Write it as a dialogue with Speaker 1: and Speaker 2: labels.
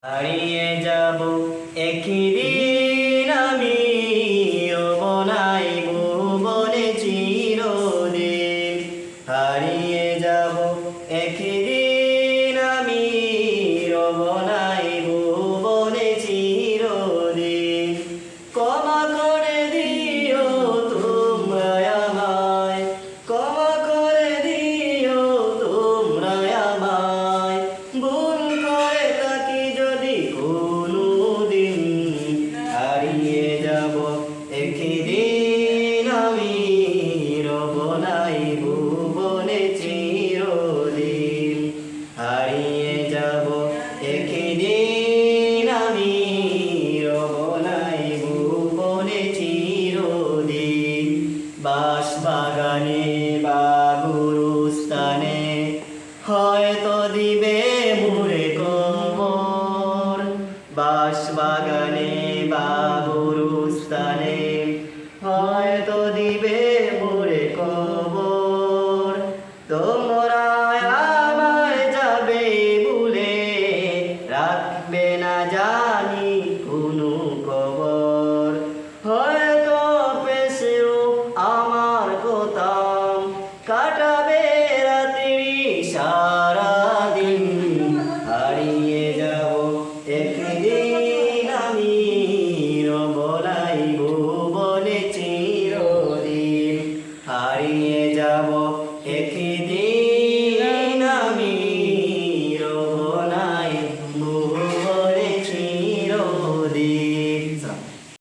Speaker 1: হারিয়ে যাব একদিন আমি, রব নাই ভুবনে চিরদিন। হারিয়ে যাব একদিন আমি, রব নাই ভুবনে চিরদিন। ক্ষমা করে দিও তোমরা আমায়, ক্ষমা করে দিও তোমরা আমায়। ভুল করে থাকি যদি কোনোদিন, হারিয়ে যাব একদিন আমি, রব নাই ভুবনে চিরদিন। হারিয়ে যাব একদিন আমি, রব নাই ভুবনে চিরদিন। বাঁশবাগানে বা গুরুস্থানে হয়তো দিবে মুরে কবর। বাঁশবাগানে বা গুরুস্থানে হয়তো দিবে মুরে কবর। তোমরা আমায় যাবে ভুলে, রাখবে না জানি কোনো খবর। হয়তো পেশেও আমার কথা কাটাবে